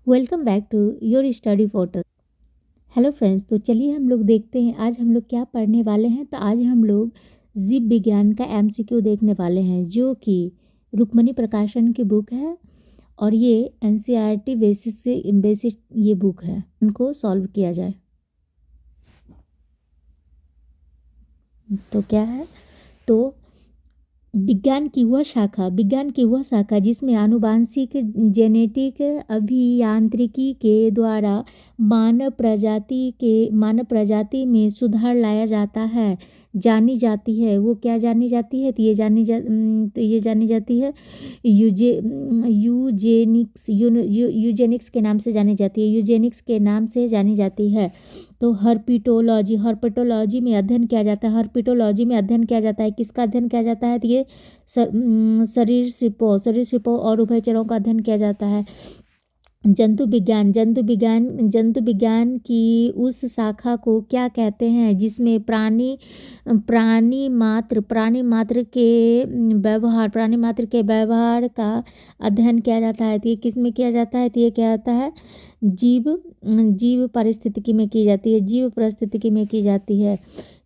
Welcome back to your study portal. Hello friends, तो चलिए हम लोग देखते हैं आज हम लोग क्या पढ़ने वाले हैं। तो आज हम लोग जीव विज्ञान का एमसीक्यू देखने वाले हैं, जो कि रुक्मणी प्रकाशन की बुक है और ये एनसीईआरटी बेसिस ये बुक है। इनको सॉल्व किया जाए तो क्या है, तो विज्ञान की वह शाखा जिसमें आनुवांशिक जेनेटिक अभियांत्रिकी के द्वारा मानव प्रजाति में सुधार लाया जाता है जानी जाती है। वो क्या जानी जाती है? तो ये जानी जाती है यूजेनिक्स के नाम से जानी जाती है। यूजेनिक्स के नाम से जानी जाती है। तो हर्पिटोलॉजी में अध्ययन किया जाता है। हर्पिटोलॉजी में अध्ययन किया जाता है, किसका अध्ययन किया जाता है? तो ये सरीसृपों और उभयचरों का अध्ययन किया जाता है। जंतु विज्ञान की उस शाखा को क्या कहते हैं जिसमें प्राणी मात्र के व्यवहार का अध्ययन किया जाता है। तो ये किस में किया जाता है? तो ये क्या होता है? जीव पारिस्थितिकी में की जाती है। जीव पारिस्थितिकी में की जाती है।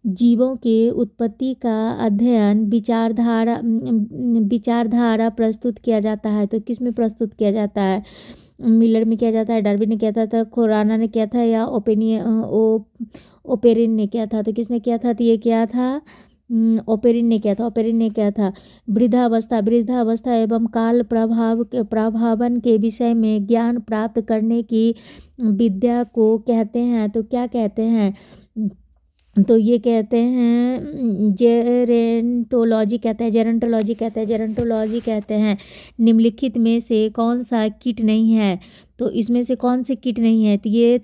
जीवों के उत्पत्ति का अध्ययन विचारधारा प्रस्तुत किया जाता है। तो किस में प्रस्तुत किया जाता है? मिलर में किया जाता है, डार्विन ने किया था, खोराना ने किया था, या ओपेरिन ने किया था। तो किसने किया था? तो ये किया था ओपेरिन ने किया था। वृद्धावस्था एवं काल प्रभावन के विषय में ज्ञान प्राप्त करने की विद्या को कहते हैं। तो क्या कहते हैं? तो ये कहते हैं जेरेंटोलॉजी कहते हैं। निम्नलिखित में से कौन सा कीट नहीं है? तो इसमें से कौन से कीट नहीं है? तो ये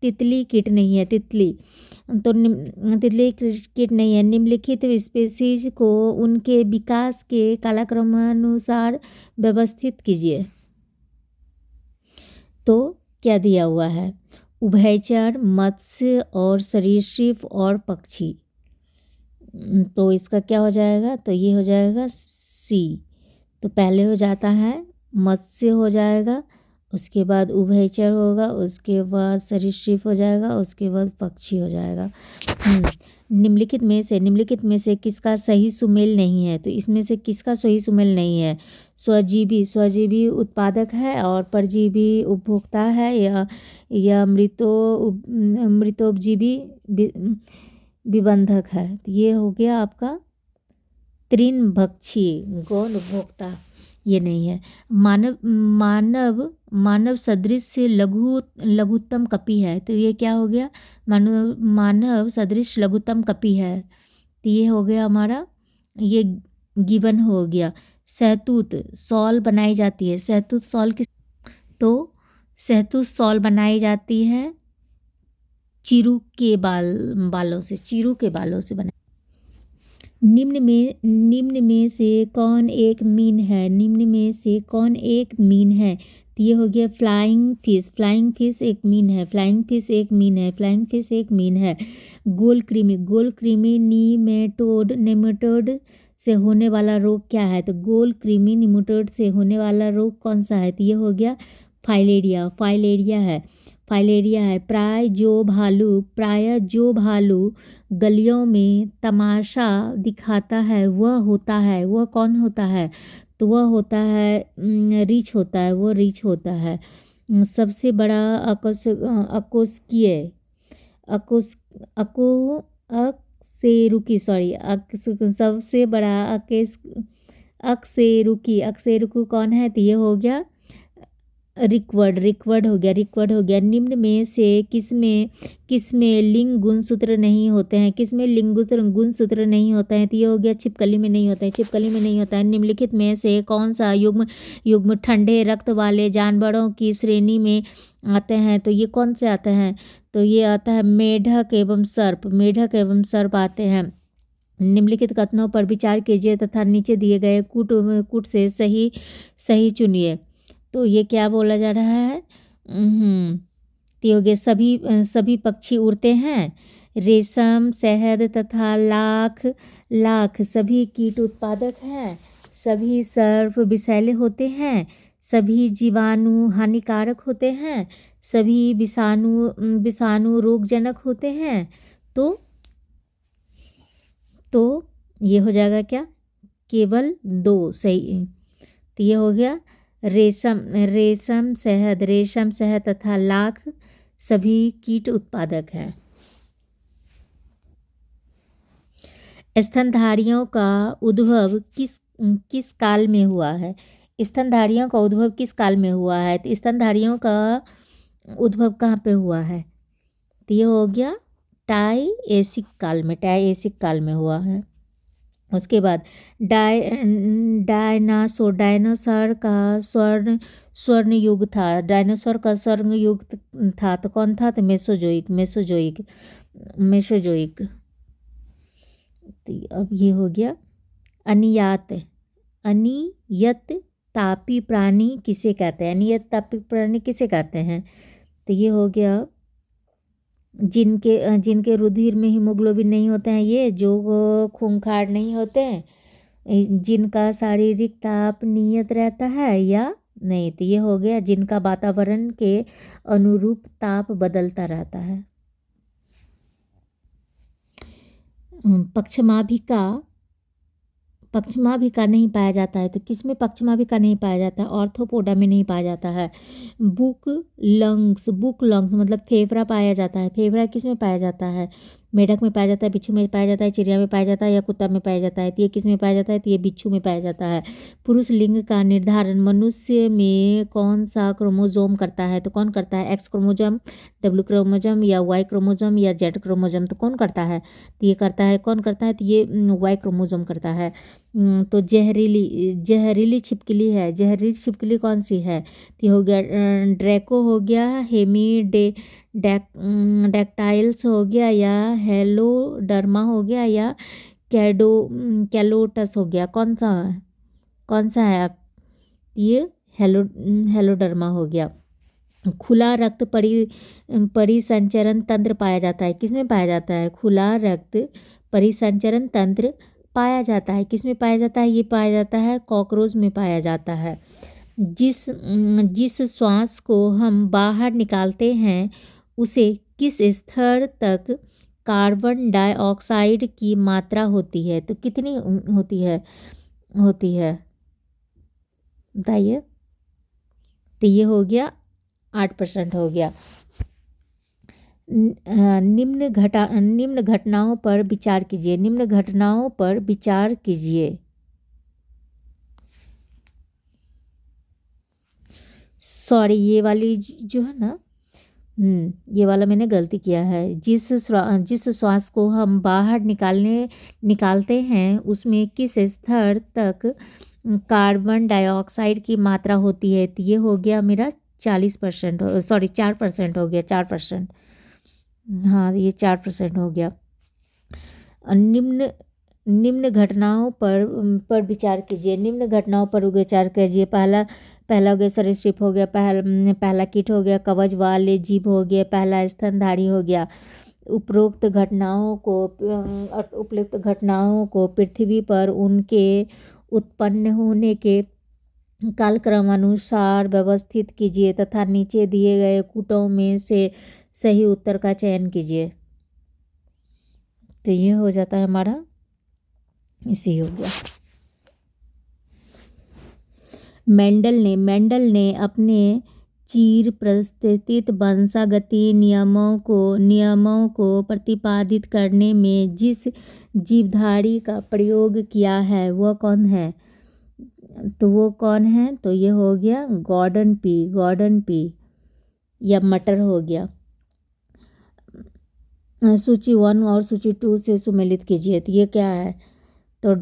तितली कीट नहीं है। तितली कीट नहीं है। निम्नलिखित स्पीशीज को उनके विकास के कालक्रमानुसार व्यवस्थित कीजिए। तो क्या दिया हुआ है? उभयचर, मत्स्य और सरीसृप और पक्षी। तो इसका क्या हो जाएगा? तो ये हो जाएगा सी। तो पहले हो जाता है मत्स्य हो जाएगा, उसके बाद उभयचर होगा, उसके बाद सरीसृप हो जाएगा, उसके बाद पक्षी हो जाएगा। निम्नलिखित में से किसका सही सुमेल नहीं है? तो इसमें से किसका सही सुमेल नहीं है? स्वजीवी उत्पादक है और परजीवी उपभोक्ता है, या मृतोपजीवी विबंधक है। तो ये हो गया आपका तृणभक्षी गौण उपभोक्ता, ये नहीं है। मानव सदृश से लघुत्तम कपि है। तो ये क्या हो गया? मानव सदृश लघुत्तम कपि है। तो ये हो गया हमारा, ये गिवन हो गया। सहतूत सॉल बनाई जाती है। सहतूत सॉल बनाई जाती है चिरू के बालों से बनाई। निम्न में से कौन एक मीन है? तो ये हो गया फ्लाइंग फिश एक मीन है। गोल कृमि नेमेटोड से होने वाला रोग क्या है? तो गोल कृमि निमेटोड से होने वाला रोग कौन सा है? तो ये हो गया फाइलेरिया है। प्राय जो भालू गलियों में तमाशा दिखाता है वह कौन होता है? तो वह होता है रीछ होता है। सबसे बड़ा सबसे बड़ा अकशेरुकी कौन है? तो ये हो गया रिक्वर्ड हो गया। निम्न में से किसमें लिंग गुणसूत्र नहीं होते हैं? गुणसूत्र नहीं होते हैं? तो ये हो गया छिपकली में नहीं होता है। निम्नलिखित में से कौन सा युग्म ठंडे रक्त वाले जानवरों की श्रेणी में आते हैं? तो ये कौन से आते हैं? तो ये आता है मेढक एवं सर्प आते हैं। निम्नलिखित कथनों पर विचार कीजिए तथा नीचे दिए गए कूट से सही चुनिए। तो ये क्या बोला जा रहा है? तो ये सभी पक्षी उड़ते हैं। रेशम, शहद तथा लाख सभी कीट उत्पादक हैं। सभी सर्प विषैले होते हैं। सभी जीवाणु हानिकारक होते हैं, सभी विषाणु रोगजनक होते हैं। तो ये हो जाएगा क्या, केवल 2 सही। तो ये हो गया रेशम शहद तथा लाख सभी कीट उत्पादक हैं। स्तनधारियों का उद्भव किस काल में हुआ है? स्तनधारियों का उद्भव किस काल में हुआ है? तो स्तनधारियों का उद्भव कहाँ पे हुआ है? तो ये हो गया टाइएसिक काल में हुआ है। उसके बाद डायनासोर का स्वर्ण युग था। डायनासोर का स्वर्ण युग था तो कौन था? तो मेसोजोइक। तो अब ये हो गया अनियत तापी प्राणी किसे कहते हैं? अनियत तापी प्राणी किसे कहते हैं? तो ये हो गया जिनके रुधिर में हीमोग्लोबिन नहीं होते हैं, ये जो खूंखार नहीं होते हैं, जिनका शारीरिक ताप नियत रहता है या नहीं। तो ये हो गया जिनका वातावरण के अनुरूप ताप बदलता रहता है। पक्षमाभिका नहीं पाया जाता है। तो किस में पक्षमाभिका नहीं पाया जाता है? ऑर्थोपोडा में नहीं पाया जाता है। बुक लंग्स मतलब फेफड़ा पाया जाता है। फेफड़ा किस में पाया जाता है? मेढक में पाया जाता है, बिच्छू में पाया जाता है, चिड़िया में पाया जाता है या कुत्ता में पाया जाता है। तो ये किस में पाया जाता है? तो ये बिच्छू में पाया जाता है। पुरुष लिंग का निर्धारण मनुष्य में कौन सा क्रोमोजोम करता है? तो कौन करता है? एक्स क्रोमोजोम, डब्ल्यू क्रोमोजोम या वाई क्रोमोजोम या जेड क्रोमोजोम? तो कौन करता है? तो ये करता है, कौन करता है? तो ये वाई क्रोमोजोम करता है। तो जहरीली छिपकली है। जहरीली छिपकली कौन सी है? तो हो गया ड्रैको हो गया, डेक्टाइल्स हो गया या हेलोडर्मा हो गया या कैलोटस हो गया। कौन सा है आप? ये हेलोडर्मा हो गया। खुला रक्त परिसंचरण तंत्र पाया जाता है। किस में पाया जाता है? खुला रक्त परिसंचरण तंत्र पाया जाता है। किस में पाया जाता है? ये पाया जाता है कॉकरोच में पाया जाता है। जिस श्वास को हम बाहर निकालते हैं उसे किस स्तर तक कार्बन डाइऑक्साइड की मात्रा होती है? तो कितनी होती है बताइए। तो ये हो गया 8% हो गया। निम्न घटनाओं पर विचार कीजिए। सॉरी, ये वाली जो है ना, ये वाला मैंने गलती किया है। जिस श्वास को हम बाहर निकालते हैं उसमें किस स्तर तक कार्बन डाइऑक्साइड की मात्रा होती है? तो ये हो गया मेरा 40%, सॉरी 4% हो गया, 4%। हाँ, ये 4% हो गया। निम्न घटनाओं पर विचार कीजिए। निम्न घटनाओं पर विचार कीजिए। पहला हो गया सरीसृप हो गया, पहला कीट हो गया, कवच वाले जीव हो गया, पहला स्तनधारी हो गया। उपरोक्त घटनाओं को पृथ्वी पर उनके उत्पन्न होने के कालक्रम अनुसार व्यवस्थित कीजिए तथा नीचे दिए गए कूटों में से सही उत्तर का चयन कीजिए। तो ये हो जाता है हमारा, इसी हो गया। मेंडल ने अपने चिर प्रतिष्ठित वंशागति नियमों को प्रतिपादित करने में जिस जीवधारी का प्रयोग किया है वह कौन है? तो वो कौन है? तो ये हो गया गॉर्डन पी या मटर हो गया। सूची 1 और सूची 2 से सुमेलित कीजिए। तो ये क्या है? तो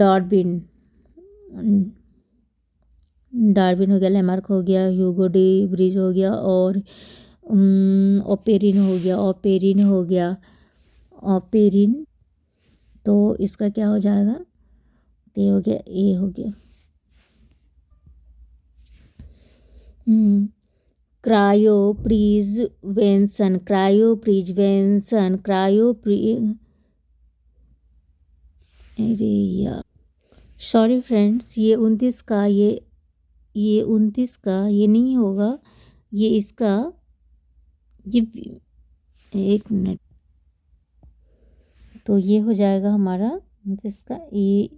डार्विन हो गया, लेमार्क हो गया, ह्यूगो डी ब्रिज हो गया और ओपेरिन हो गया। तो इसका क्या हो जाएगा? ये हो गया, ए हो गया। क्रायोप्रिजवेंशन अरे यार, सॉरी फ्रेंड्स, ये 29 का ये ये 29 का ये नहीं होगा, ये इसका ये 1 मिनट, तो ये हो जाएगा हमारा 29 का ए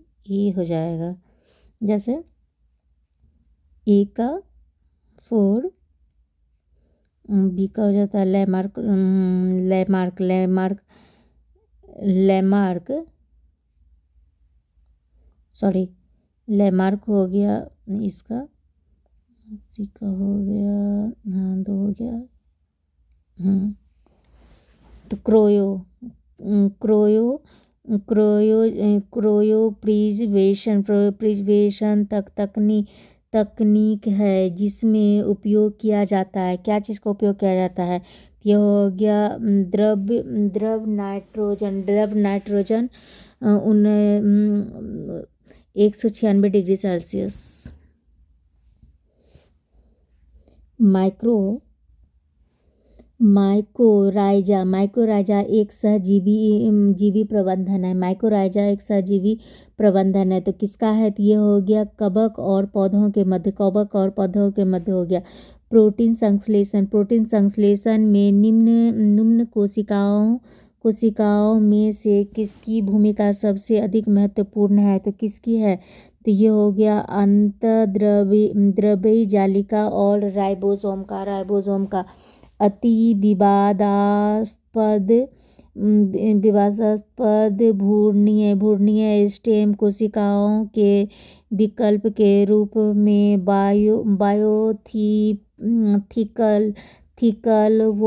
हो जाएगा। जैसे ए का 4, बी का हो जाता है Lamarck, Lamarck Lamarck Lamarck sorry Lamarck हो गया इसका, सी का हो गया, हाँ 2 हो गया। तो क्रोयो क्रोयो क्रोयो क्रोयो प्रिजर्वेशन तकनीक है जिसमें उपयोग किया जाता है। क्या चीज़ का उपयोग किया जाता है? यह हो गया द्रव नाइट्रोजन 196 डिग्री सेल्सियस। माइकोराइजा एक सहजीवी प्रबंधन है। माइकोराइजा एक सहजीवी प्रबंधन है। तो किसका है? तो ये हो गया कवक और पौधों के मध्य हो गया। प्रोटीन संश्लेषण में निम्न कोशिकाओं में से किसकी भूमिका सबसे अधिक महत्वपूर्ण है? तो किसकी है? तो ये हो गया अंतःद्रव्यी जालिका और राइबोसोम का। अति विवादास्पद भ्रूणीय स्टेम कोशिकाओं के विकल्प के रूप में बायोथिकल व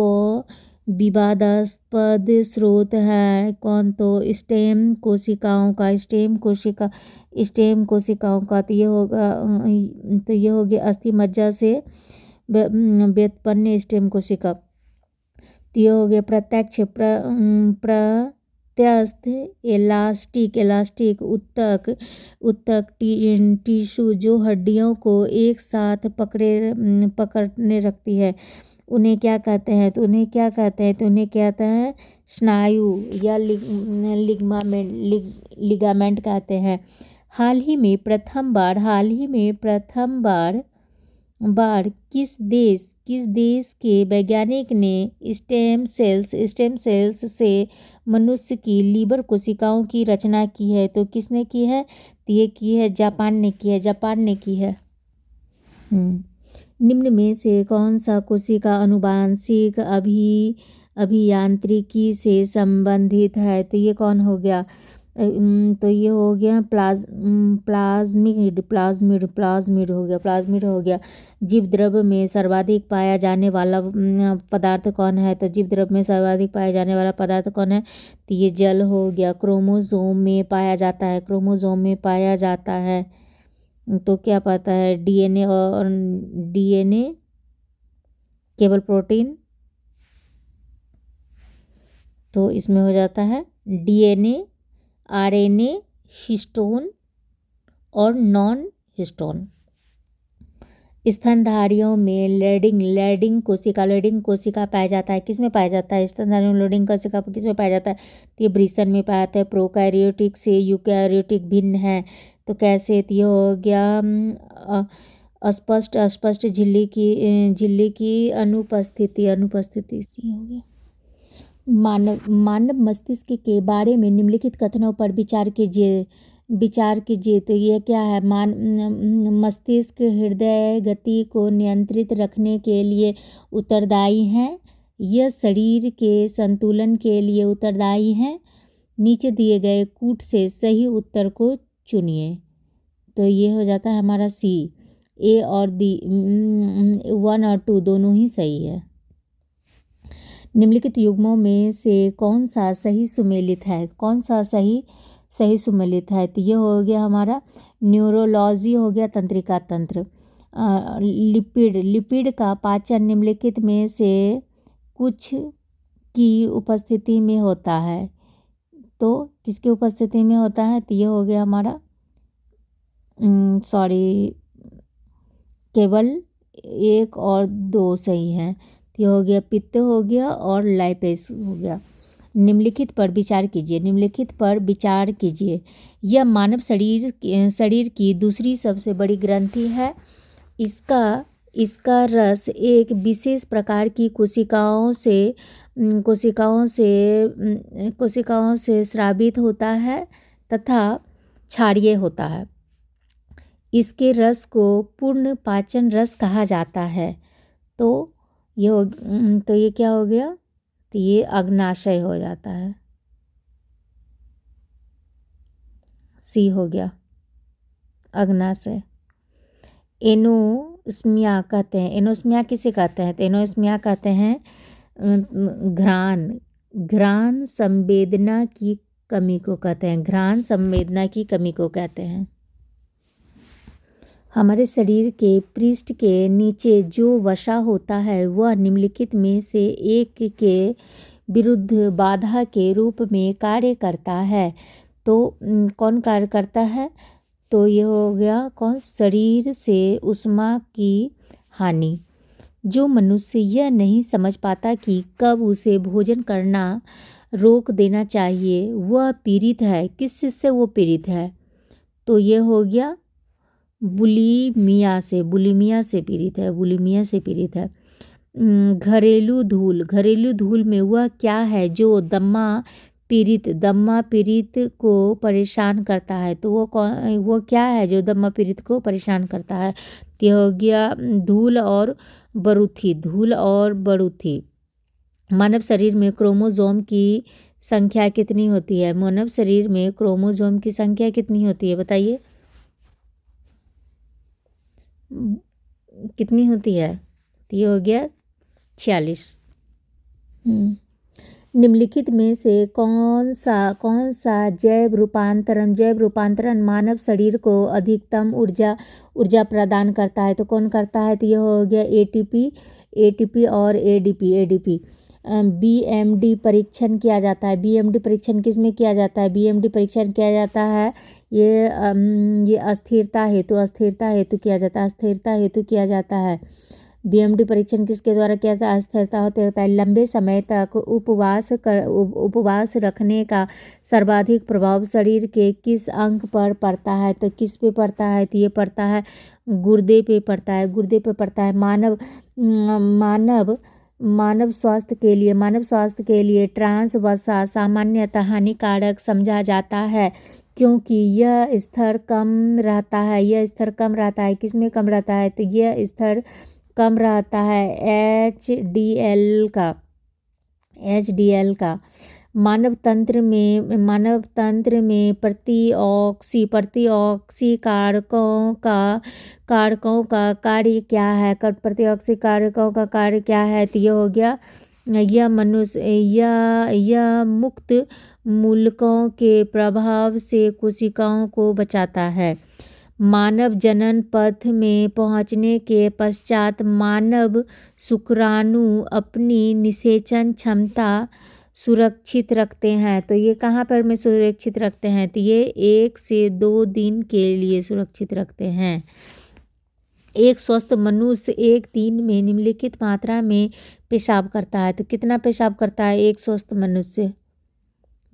विवादास्पद स्रोत है। कौन? तो स्टेम कोशिकाओं का। तो ये हो गया अस्थि मज्जा से व्युत्पन्न स्टेम कोशिका। तो ये हो गया प्रत्यस्थ इलास्टिक उत्तक टिश्यू जो हड्डियों को एक साथ पकड़ने रखती है। उन्हें क्या कहते हैं? तो उन्हें कहते हैं स्नायु या लिगामेंट कहते हैं। हाल ही में प्रथम बार किस देश के वैज्ञानिक ने स्टेम सेल्स से मनुष्य की लीवर कोशिकाओं की रचना की है? तो किसने की है? तो ये की है जापान ने की है। निम्न में से कौन सा कोशिका आनुवांशिक अभियांत्रिकी से संबंधित है? तो ये कौन हो गया? तो ये हो गया प्लाज्मिड हो गया। जीव द्रव्य में सर्वाधिक पाया जाने वाला पदार्थ कौन है? तो जीव द्रव्य में सर्वाधिक पाया जाने वाला पदार्थ कौन है? तो ये जल हो गया। क्रोमोसोम में पाया जाता है। तो क्या पता है? डीएनए केवल प्रोटीन, तो इसमें हो जाता है डीएनए, आरएनए, हिस्टोन और नॉन हिस्टोन। स्तनधारियों में लैडिंग कोशिका पाया जाता है। किस में पाया जाता है? स्तनधारियों में लैडिंग कोशिका किस में पाया जाता है? तो ये वृषण में पाया जाता है। प्रोकैरियोटिक से यूकैरियोटिक भिन्न है। तो कैसे? तो ये हो गया अस्पष्ट झिल्ली की अनुपस्थिति सी हो गया। मानव मस्तिष्क के बारे में निम्नलिखित कथनों पर विचार कीजिए। तो ये क्या है? मस्तिष्क हृदय गति को नियंत्रित रखने के लिए उत्तरदायी है। यह शरीर के संतुलन के लिए उत्तरदायी है। नीचे दिए गए कूट से सही उत्तर को चुनिए। तो ये हो जाता है हमारा सी। ए और डी 1 और 2 दोनों ही सही है। निम्नलिखित युग्मों में से कौन सा सही सुमेलित है? तो ये हो गया हमारा न्यूरोलॉजी हो गया तंत्रिका तंत्र। लिपिड का पाचन निम्नलिखित में से कुछ की उपस्थिति में होता है। तो किसकी उपस्थिति में होता है? तो ये हो गया हमारा केवल 1 और 2 सही हैं। ये हो गया पित्त हो गया और लाइपेस हो गया। निम्नलिखित पर विचार कीजिए। यह मानव शरीर की दूसरी सबसे बड़ी ग्रंथि है। इसका इसका रस एक विशेष प्रकार की कोशिकाओं से स्रावित होता है तथा क्षारीय होता है। इसके रस को पूर्ण पाचन रस कहा जाता है। तो ये क्या हो गया? तो ये अग्नाशय हो जाता है। सी हो गया अग्नाशय। एनोस्मिया कहते हैं। एनोस्मिया किसे कहते हैं? तो एनोस्मिया कहते हैं घ्राण संवेदना की कमी को कहते हैं। घ्राण संवेदना की कमी को कहते हैं। हमारे शरीर के पृष्ठ के नीचे जो वसा होता है वह निम्नलिखित में से एक के विरुद्ध बाधा के रूप में कार्य करता है। तो कौन कार्य करता है? तो ये हो गया कौन? शरीर से ऊष्मा की हानि। जो मनुष्य यह नहीं समझ पाता कि कब उसे भोजन करना रोक देना चाहिए वह पीड़ित है। किस चीज़ से वो पीड़ित है? तो ये हो गया बुलिमिया से पीड़ित है। बुलिमिया से पीड़ित है। घरेलू धूल में वह क्या है जो दम्मा पीड़ित को परेशान करता है? तो वो क्या है जो दम्मा पीड़ित को परेशान करता है? तो यह हो गया धूल और बरूथी। मानव शरीर में क्रोमोसोम की संख्या कितनी होती है? मानव शरीर में क्रोमोसोम की संख्या कितनी होती है बताइए? कितनी होती है? तो ये हो गया 46। निम्नलिखित में से कौन सा जैव रूपांतरण मानव शरीर को अधिकतम ऊर्जा प्रदान करता है? तो कौन करता है? तो यह हो गया एटीपी और एडीपी। बीएमडी परीक्षण किया जाता है। बीएमडी परीक्षण किस में किया जाता है? बीएमडी परीक्षण किया जाता है ये अस्थिरता हेतु किया जाता है। बीएमडी परीक्षण किसके द्वारा किया जाता है? अस्थिरता होता है। लंबे समय तक उपवास रखने का सर्वाधिक प्रभाव शरीर के किस अंग पर पड़ता है? तो किस पे पड़ता है? तो ये पड़ता है गुर्दे पे पड़ता है। मानव स्वास्थ्य के लिए ट्रांस वसा सामान्यतः हानिकारक समझा जाता है क्योंकि यह स्तर कम रहता है। किस में कम रहता है? तो यह स्तर कम रहता है एचडीएल का। मानव तंत्र में प्रतिऑक्सी कारकों का कार्य क्या है? प्रतिऑक्सी कारकों का कार्य क्या है? तो ये हो गया यह मुक्त मूलकों के प्रभाव से कोशिकाओं को बचाता है। मानव जनन पथ में पहुंचने के पश्चात मानव शुक्राणु अपनी निषेचन क्षमता सुरक्षित रखते हैं। तो ये कहाँ पर में सुरक्षित रखते हैं? तो ये 1 से 2 दिन के लिए सुरक्षित रखते हैं। एक स्वस्थ मनुष्य एक दिन में निम्नलिखित मात्रा में पेशाब करता है। तो कितना पेशाब करता है एक स्वस्थ मनुष्य?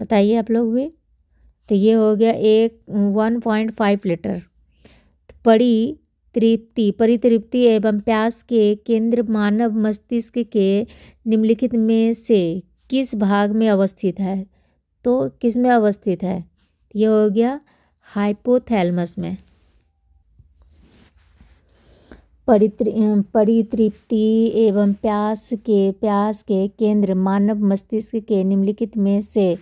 बताइए आप लोग भी। तो ये हो गया 1.5 लीटर। परितृप्ति एवं प्यास के केंद्र मानव मस्तिष्क के निम्नलिखित में से किस भाग में अवस्थित है? तो किस में अवस्थित है? ये हो गया हाइपोथैलेमस में। परितृप्ति एवं प्यास के केंद्र मानव मस्तिष्क के निम्नलिखित में से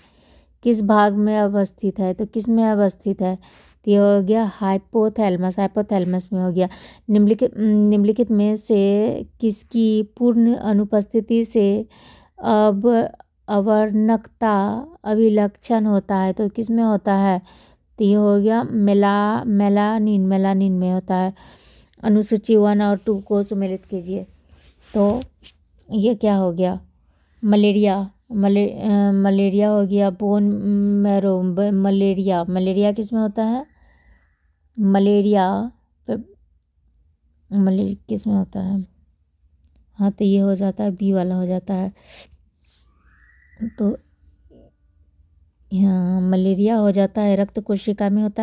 किस भाग में अवस्थित है? तो किस में अवस्थित है? तो ये हो गया हाइपोथैलेमस में हो गया। निम्नलिखित में से किसकी पूर्ण अनुपस्थिति से अवर्णकता अभिलक्षण होता है? तो किस में होता है? तो ये हो गया मेलानिन में होता है। अनुसूची 1 और 2 को सुमेलित कीजिए। तो ये क्या हो गया? मलेरिया हो गया। बोन मैरो मलेरिया किस में होता है? मलेरिया किस में होता है? हाँ तो ये हो जाता है बी वाला हो जाता है। तो हाँ मलेरिया हो जाता है रक्त कोशिका में होता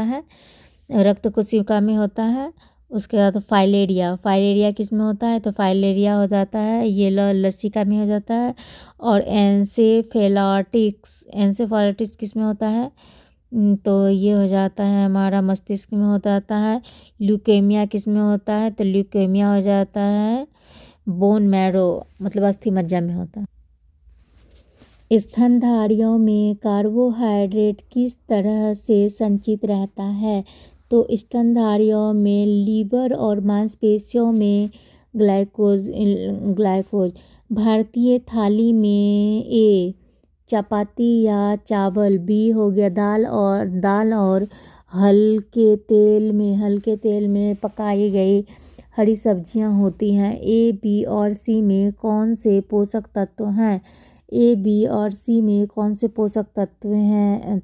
है। उसके बाद फाइलेरिया, फाइलेरिया किस में होता है? तो फाइलेरिया हो जाता है ये लसिका में हो जाता है। और एंसेफालिटिस किस में होता है? तो ये हो जाता है हमारा मस्तिष्क में हो जाता है। ल्यूकेमिया किस में होता है? तो ल्यूकेमिया हो जाता है बोन मैरो मतलब अस्थि मज्जा में होता है। स्तनधारियों में कार्बोहाइड्रेट किस तरह से संचित रहता है? तो स्तनधारियों में लीवर और मांसपेशियों में ग्लाइकोज। भारतीय थाली में ए चपाती या चावल, बी हो गया दाल और हल्के तेल में पकाई गई हरी सब्जियां होती हैं। ए, बी और सी में कौन से पोषक तत्व हैं? ए, बी और सी में कौन से पोषक तत्व हैं?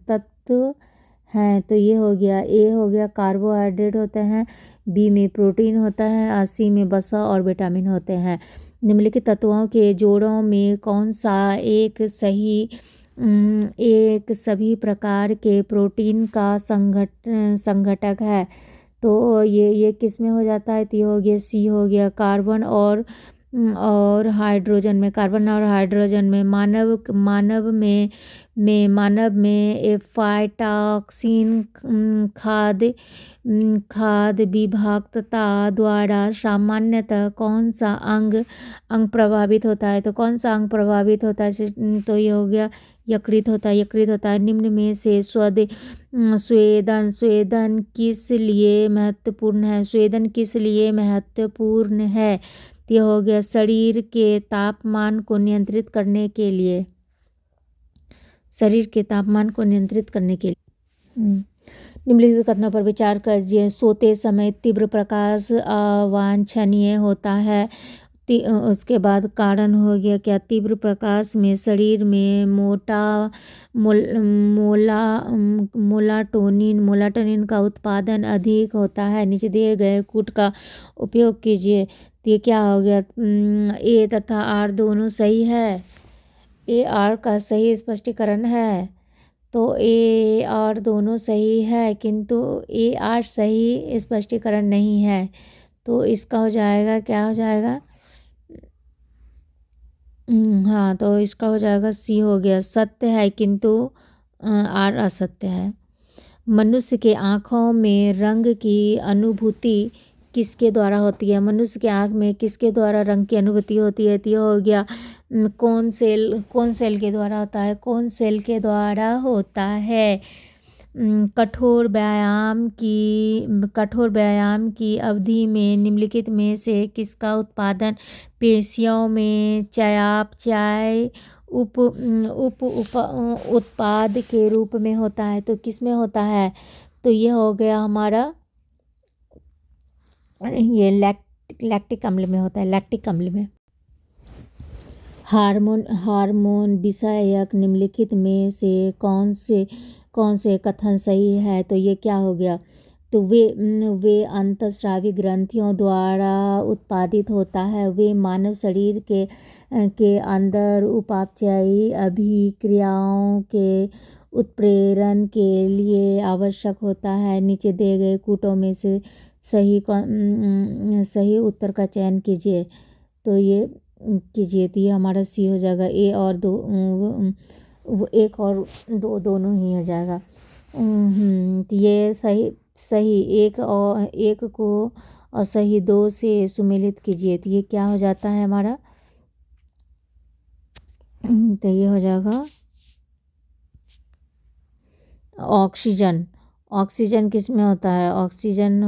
तो ये हो गया, ए हो गया कार्बोहाइड्रेट होते हैं, बी में प्रोटीन होता है और सी में वसा और विटामिन होते हैं। निम्नलिखित तत्वों के जोड़ों में कौन सा एक सभी प्रकार के प्रोटीन का संघटक है? तो ये किस में हो जाता है? तो ये हो गया, सी हो गया कार्बन और हाइड्रोजन में। कार्बन और हाइड्रोजन में मानव में एफाइटॉक्सिन खाद्य विभाक्तता द्वारा सामान्यतः कौन सा अंग प्रभावित होता है? तो कौन सा अंग प्रभावित होता है? तो ये हो गया यकृत होता है। निम्न में से स्वेदन किस लिए महत्वपूर्ण है? स्वेदन किस लिए महत्वपूर्ण है? तो ये हो गया शरीर के तापमान को नियंत्रित करने के लिए। निम्नलिखित कथनों पर विचार कीजिए। सोते समय तीव्र प्रकाश अवांछनीय होता है। उसके बाद कारण हो गया क्या? तीव्र प्रकाश में शरीर में मोलाटोनिन का उत्पादन अधिक होता है। नीचे दिए गए कूट का उपयोग कीजिए। तो ये क्या हो गया? ए तथा आर दोनों सही है। ए आर का सही स्पष्टीकरण है। तो ए आर दोनों सही है किंतु ए आर सही स्पष्टीकरण नहीं है। तो इसका हो जाएगा, क्या हो जाएगा? हाँ, तो इसका हो जाएगा सी हो गया, सत्य है किंतु आर असत्य है। मनुष्य के आँखों में रंग की अनुभूति किसके द्वारा होती है? मनुष्य के आँख में किसके द्वारा रंग की अनुभूति होती है? तो ये हो गया कौन सेल के द्वारा होता है? कौन सेल के द्वारा होता है? कठोर व्यायाम की अवधि में निम्नलिखित में से किसका उत्पादन पेशियों में चयापचय उत्पाद के रूप में होता है? तो किस में होता है? तो ये हो गया हमारा ये लैक्टिक अम्ल में होता है, लैक्टिक अम्ल में। हार्मोन विषयक निम्नलिखित में से कौन से कथन सही है? तो ये क्या हो गया? तो वे अंतःस्रावी ग्रंथियों द्वारा उत्पादित होता है। वे मानव शरीर के अंदर उपापचयी अभिक्रियाओं के उत्प्रेरण के लिए आवश्यक होता है। नीचे दिए गए कूटों में से सही उत्तर का चयन कीजिए। तो ये कीजिए, तो ये हमारा सी हो जाएगा। ए और दो एक और दो दोनों ही हो जाएगा। तो ये सही एक को और सही दो से सुमेलित कीजिए। तो ये क्या हो जाता है हमारा? तो ये हो जाएगा ऑक्सीजन किस में होता है? ऑक्सीजन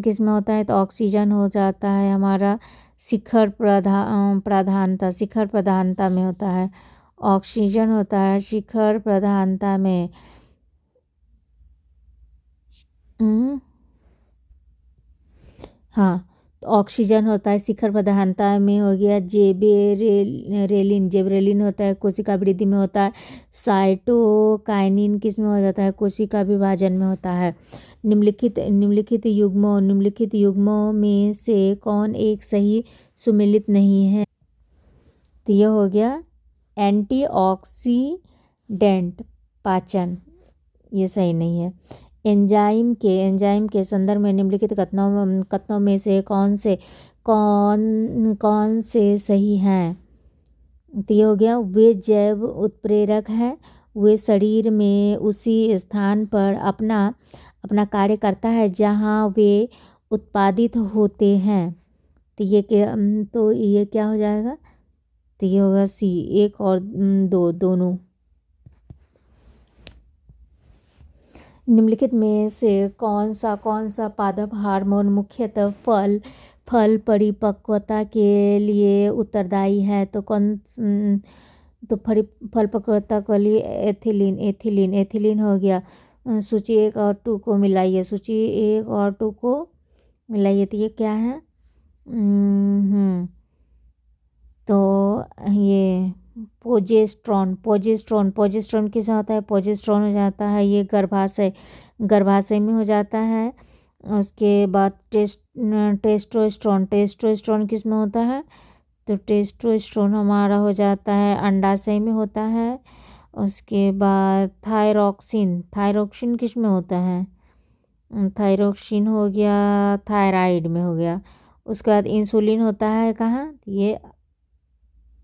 किस में होता है? तो ऑक्सीजन हो जाता है हमारा शिखर प्रधानता में होता है। ऑक्सीजन होता है शिखर प्रधानता में। हाँ, तो ऑक्सीजन होता है शिखर प्रधानता में हो गया। जेबरेलिन होता है कोशिका वृद्धि में होता है। साइटोकाइनिन किस में हो जाता है? कोशिका विभाजन में होता है। निम्नलिखित युग्मों में से कौन एक सही सुमेलित नहीं है? तो यह हो गया एंटीऑक्सीडेंट पाचन, ये सही नहीं है। एंजाइम के संदर्भ में निम्नलिखित कथनों में से कौन से सही हैं? तो ये हो गया, वे जैव उत्प्रेरक है, वे शरीर में उसी स्थान पर अपना कार्य करता है जहाँ वे उत्पादित होते हैं। तो ये क्या हो जाएगा? तो ये होगा सी, एक और दो दोनों। निम्नलिखित में से कौन सा पादप हार्मोन मुख्यतः फल परिपक्वता के लिए उत्तरदायी है? तो तो फल परिपक्वता के लिए एथिलीन हो गया। सूची 1 और 2 को मिलाइए, सूची 1 और 2 को मिलाइए। तो ये क्या है? तो ये पोजेस्ट्रॉन किस में होता है? पोजेस्ट्रॉन हो जाता है ये गर्भाशय में हो जाता है। उसके बाद टेस्टोस्टेरोन किस में होता है? तो टेस्टोस्टेरोन हमारा हो जाता है अंडाशय में होता है। उसके बाद थायरोक्सिन किस में होता है? थायरोक्सिन हो गया थायराइड में हो गया। उसके बाद इंसुलिन होता है कहाँ? ये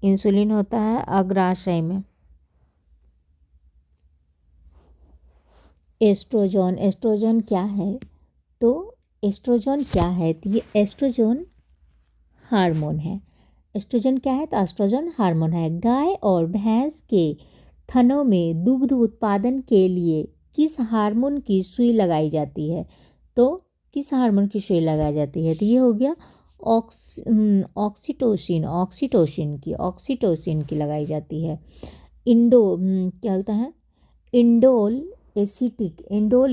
इंसुलिन होता है अग्राशय में। एस्ट्रोजन क्या है? तो एस्ट्रोजन क्या है? तो ये एस्ट्रोजन हार्मोन है। एस्ट्रोजन क्या है? तो एस्ट्रोजन हार्मोन है। गाय और भैंस के थनों में दुग्ध उत्पादन के लिए किस हार्मोन की सुई लगाई जाती है? तो किस हार्मोन की सुई लगाई जाती है? तो ये हो गया ऑक्सीटोसिन की लगाई जाती है। क्या होता है? इंडोल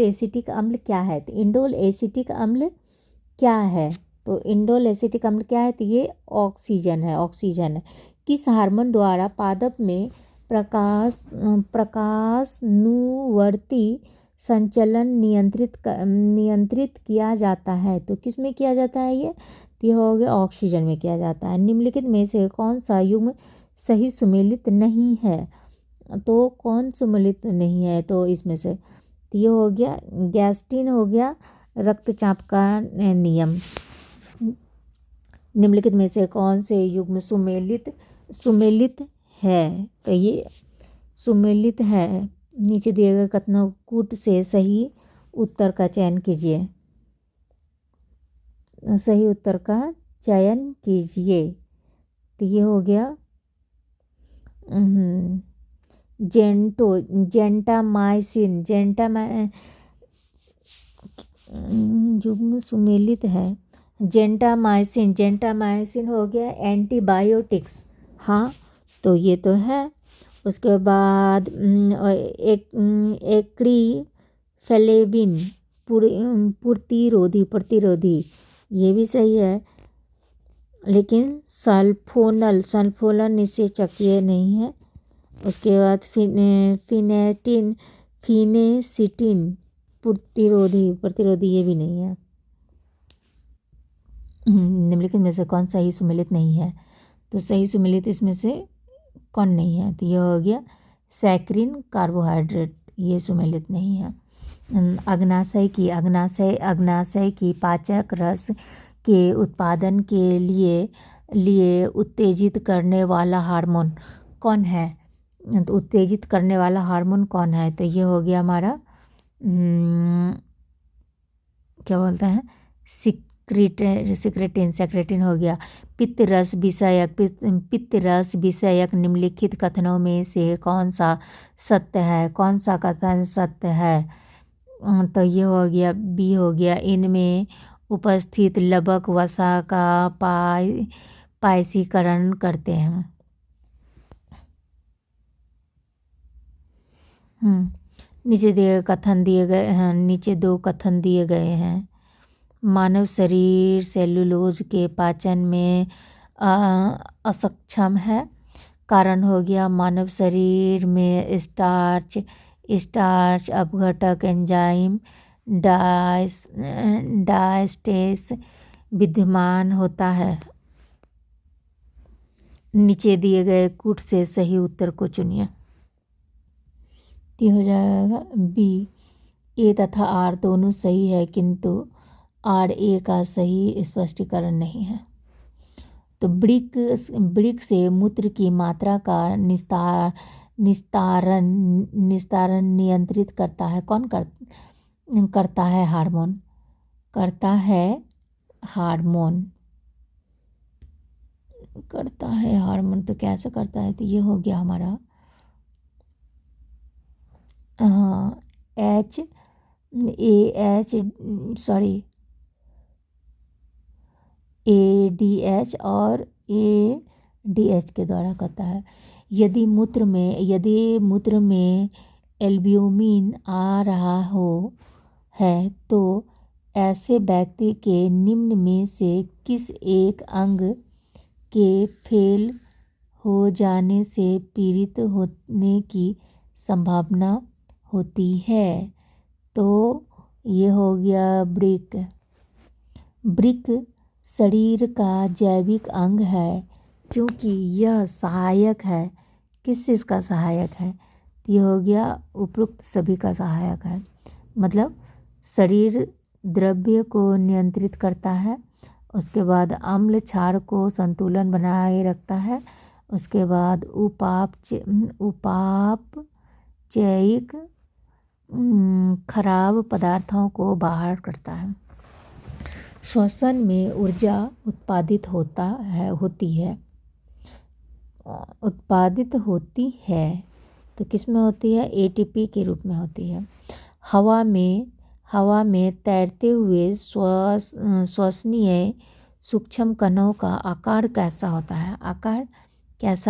एसिटिक अम्ल क्या है? तो इंडोल एसिटिक अम्ल क्या है? तो इंडोल एसिटिक अम्ल क्या है? तो ये ऑक्सीजन है। किस हार्मोन द्वारा पादप में प्रकाशनुवर्ती संचलन नियंत्रित किया जाता है? तो किस में किया जाता है ये? तो ये हो गया ऑक्सीजन में किया जाता है। निम्नलिखित में से कौन सा युग्म सही सुमेलित नहीं है? तो कौन सुमेलित नहीं है? तो इसमें से तो ये हो गया गैस्ट्रिन हो गया रक्तचाप का नियम। निम्नलिखित में से कौन से युग्म सुमेलित है? तो ये सुमेलित है। नीचे दिए गए कथनों कूट से सही उत्तर का चयन कीजिए। सही उत्तर का चयन कीजिए। तो ये हो गया जेंटामाइसिन युग्म सुमेलित है। जेंटामाइसिन हो गया एंटीबायोटिक्स। हाँ, तो ये तो है। उसके बाद एक्रीफेलेविन प्रतिरोधी ये भी सही है। लेकिन सल्फोनल निषेचक ये नहीं है। उसके बाद फिनेसिटिन प्रतिरोधी ये भी नहीं है। निम्नलिखित में से कौन सही सुमेलित नहीं है? तो सही सुमेलित इसमें से कौन नहीं है? तो ये हो गया सैकरिन कार्बोहाइड्रेट, ये सुमेलित नहीं है। अग्नाशय की पाचक रस के उत्पादन के लिए उत्तेजित करने वाला हार्मोन कौन है? तो उत्तेजित करने वाला हार्मोन कौन है? तो ये हो गया हमारा क्या बोलता है सेक्रेटिन हो गया। पित्त रस विषयक निम्नलिखित कथनों में से कौन सा सत्य है? कौन सा कथन सत्य है? तो ये हो गया बी हो गया। इनमें उपस्थित लवक वसा का पायसीकरण करते हैं। नीचे दो कथन दिए गए हैं। मानव शरीर सेलुलोज के पाचन में असक्षम है। कारण हो गया मानव शरीर में स्टार्च अपघटक एंजाइम डायस्टेस विद्यमान होता है। नीचे दिए गए कूट से सही उत्तर को चुनिए। ये हो जाएगा बी, ए तथा आर दोनों सही है, किंतु आर ए का सही स्पष्टीकरण नहीं है। तो वृक्क से मूत्र की मात्रा का निस्तारण निस्तारण नियंत्रित करता है। कौन करता है? हार्मोन करता है। हार्मोन करता है। हार्मोन तो कैसे करता है? तो ये हो गया हमारा H A H sorry ADH और ADH के द्वारा करता है। यदि मूत्र में एल्ब्यूमिन आ रहा है तो ऐसे व्यक्ति के निम्न में से किस एक अंग के फेल हो जाने से पीड़ित होने की संभावना होती है? तो ये हो गया वृक्क शरीर का जैविक अंग है, क्योंकि यह सहायक है। किस चीज़ का सहायक है? ये हो गया उपरोक्त सभी का सहायक है। मतलब शरीर द्रव्य को नियंत्रित करता है, उसके बाद अम्ल क्षार को संतुलन बनाए रखता है, उसके बाद उपापचयिक खराब पदार्थों को बाहर करता है। श्वसन में ऊर्जा उत्पादित होती है। तो किस में होती है? ATP के रूप में होती है। हवा में तैरते हुए श्वसनीय सूक्ष्म कणों का आकार कैसा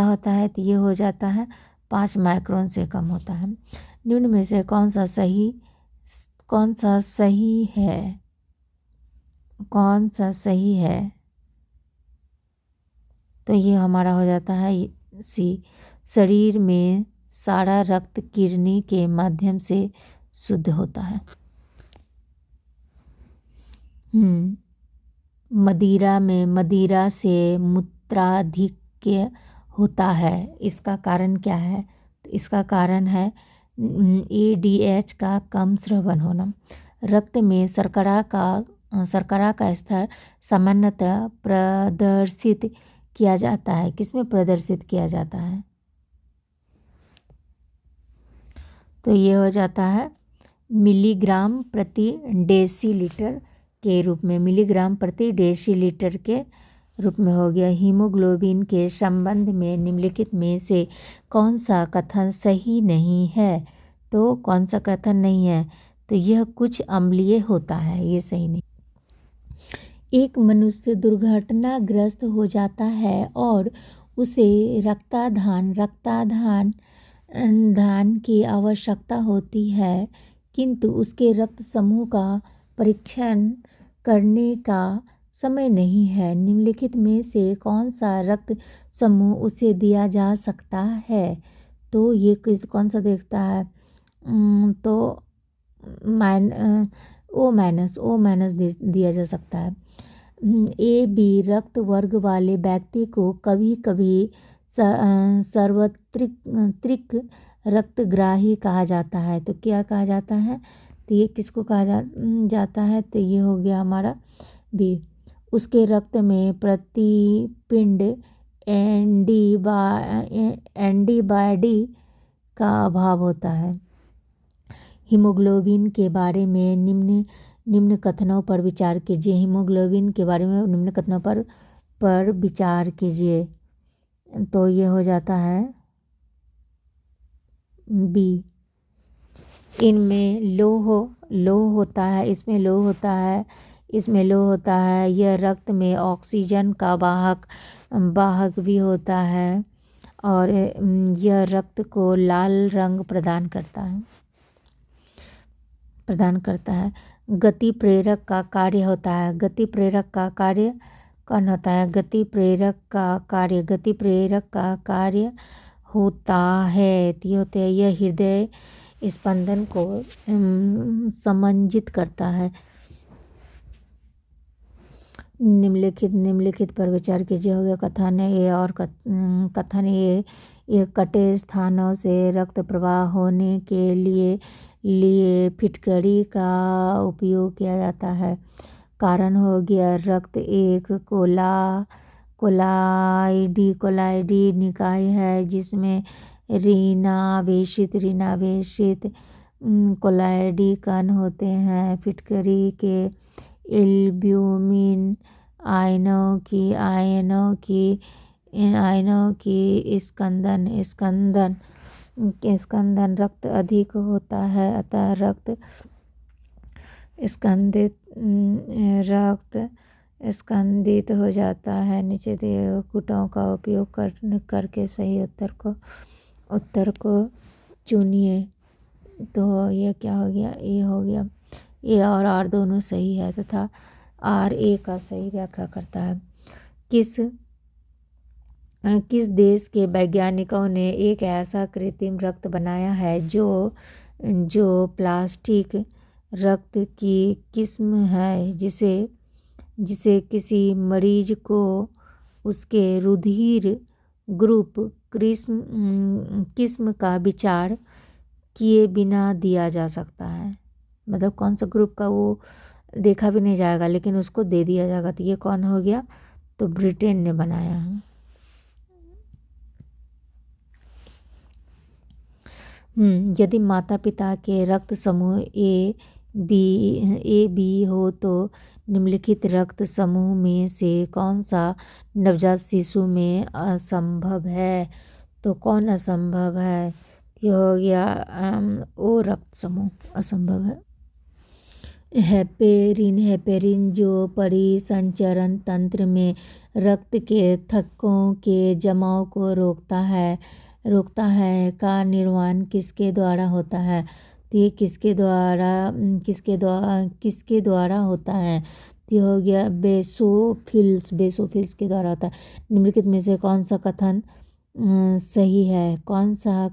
होता है? तो ये हो जाता है 5 माइक्रोन से कम होता है। निम्न में से कौन सा सही है? तो ये हमारा हो जाता है C। शरीर में सारा रक्त किडनी के माध्यम से शुद्ध होता है। मदिरा से मूत्राधिक्य होता है। इसका कारण क्या है? तो इसका कारण है ADH का कम स्रावन होना। रक्त में शर्करा का स्तर सामान्यतः प्रदर्शित किया जाता है। किसमें प्रदर्शित किया जाता है? तो ये हो जाता है मिलीग्राम प्रति डेसीलीटर के रूप में। मिलीग्राम प्रति डेसीलीटर के रूप में हो गया। हीमोग्लोबिन के संबंध में निम्नलिखित में से कौन सा कथन सही नहीं है? तो कौन सा कथन नहीं है? तो यह कुछ अम्लीय होता है, ये सही नहीं। एक मनुष्य दुर्घटनाग्रस्त हो जाता है और उसे रक्तदान की आवश्यकता होती है, किंतु उसके रक्त समूह का परीक्षण करने का समय नहीं है। निम्नलिखित में से कौन सा रक्त समूह उसे दिया जा सकता है? तो ये कौन सा देखता है? तो O माइनस दिया जा सकता है। AB रक्त वर्ग वाले व्यक्ति को कभी कभी सार्वत्रिक रक्तग्राही कहा जाता है। तो क्या कहा जाता है? तो ये किसको कहा जाता है? तो ये हो गया हमारा B। उसके रक्त में प्रतिपिंड एंटीबॉडी का अभाव होता है। हीमोग्लोबिन के बारे में निम्न कथनों पर विचार कीजिए। हीमोग्लोबिन के बारे में निम्न कथनों पर विचार कीजिए। तो ये हो जाता है B। इनमें लोह होता है, इसमें लोह होता है, इसमें लोह होता है। यह रक्त में ऑक्सीजन का वाहक भी होता है और यह रक्त को लाल रंग प्रदान करता है। गति प्रेरक का कार्य होता है। गति प्रेरक का कार्य कौन होता है? गति प्रेरक का कार्य होता है। यह हृदय स्पंदन को समंजित करता है। निम्नलिखित पर विचार कीजिए। हो गया कथन ए और कथन ए। कटे स्थानों से रक्त प्रवाह होने के लिए लिए फिटकरी का उपयोग किया जाता है। कारण हो गया रक्त एक कोलाइडी निकाय है जिसमें ऋणावेशित कोलाइडी कण होते हैं। फिटकरी के एल्ब्यूमिन आयनों की स्कंदन रक्त अधिक होता है, अतः रक्त स्कंदित हो जाता है। नीचे दिए कूटों का उपयोग करके सही उत्तर को चुनिए। तो ये क्या हो गया, ए हो गया। ए और आर दोनों सही है तथा आर ए का सही व्याख्या करता है। किस देश के वैज्ञानिकों ने एक ऐसा कृत्रिम रक्त बनाया है जो प्लास्टिक रक्त की किस्म है जिसे किसी मरीज को उसके रुधिर ग्रुप किस्म का विचार किए बिना दिया जा सकता है। मतलब कौन सा ग्रुप का वो देखा भी नहीं जाएगा लेकिन उसको दे दिया जाएगा। तो ये कौन हो गया, तो ब्रिटेन ने बनाया है। यदि माता पिता के रक्त समूह ए बी हो तो निम्नलिखित रक्त समूह में से कौन सा नवजात शिशु में असंभव है। तो कौन असंभव है, यह हो गया ओ रक्त समूह असंभव है। हेपेरिन जो परिसंचरण तंत्र में रक्त के थक्कों के जमाव को रोकता है का निर्माण किसके द्वारा होता है। तो ये किसके द्वारा होता है, तो ये हो गया बेसोफिल्स के द्वारा होता है। निम्नलिखित में से कौन सा कथन सही है, कौन सा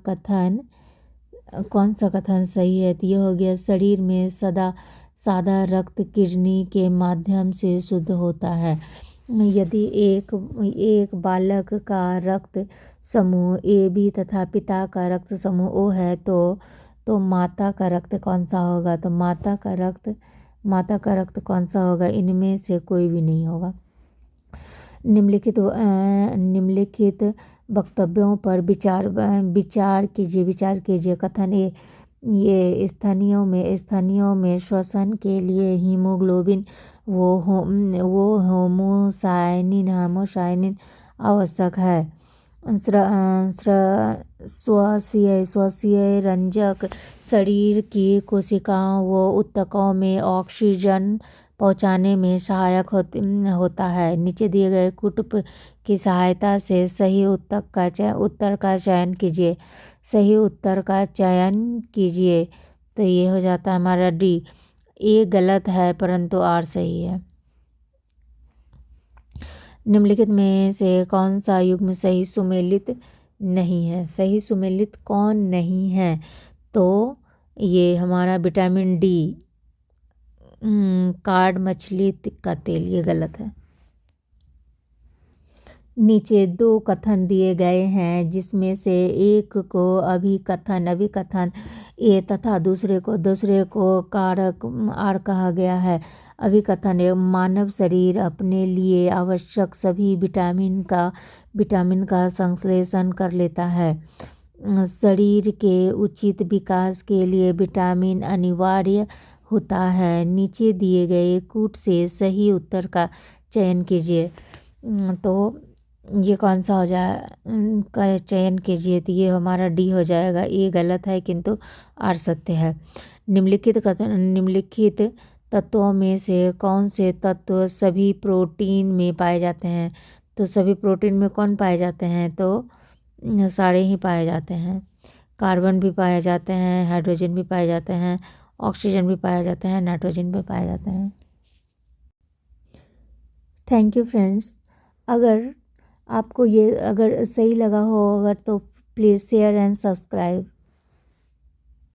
कथन सही है। तो ये हो गया शरीर में सादा रक्त किडनी के माध्यम से शुद्ध होता है। यदि एक बालक का रक्त समूह ए बी तथा पिता का रक्त समूह ओ है तो माता का रक्त कौन सा होगा। तो माता का रक्त कौन सा होगा, इनमें से कोई भी नहीं होगा। निम्नलिखित वक्तव्यों पर विचार कीजिए। कथन ये स्तनियों में श्वसन के लिए हीमोग्लोबिन वो होमोसाइनिन आवश्यक है। श्वसीय रंजक शरीर की कोशिकाओं व ऊतकों में ऑक्सीजन पहुंचाने में सहायक होता है। नीचे दिए गए कुटुंब की सहायता से सही उत्तर का चयन कीजिए। तो ये हो जाता है हमारा डी। ए गलत है परंतु आर सही है। निम्नलिखित में से कौन सा युग्म सही सुमेलित नहीं है। सही सुमेलित कौन नहीं है, तो ये हमारा विटामिन डी कार्ड मछली का तेल, ये गलत है। नीचे दो कथन दिए गए हैं जिसमें से एक को अभिकथन ए तथा दूसरे को कारक आर कहा गया है। अभिकथन मानव शरीर अपने लिए आवश्यक सभी विटामिन का संश्लेषण कर लेता है। शरीर के उचित विकास के लिए विटामिन अनिवार्य होता है। नीचे दिए गए कूट से सही उत्तर का चयन कीजिए। तो ये कौन सा हो जाए का चयन कीजिए। तो ये हमारा डी हो जाएगा। ए गलत है किंतु आर सत्य है। निम्नलिखित तत्वों में से कौन से तत्व सभी प्रोटीन में पाए जाते हैं। तो सभी प्रोटीन में कौन पाए जाते हैं, तो सारे ही पाए जाते हैं। कार्बन भी पाए जाते हैं, हाइड्रोजन भी पाए जाते हैं, ऑक्सीजन भी पाए जाते हैं, नाइट्रोजन भी पाए जाते हैं। Thank you friends. अगर आपको ये अगर सही लगा हो तो प्लीज़ शेयर एंड सब्सक्राइब।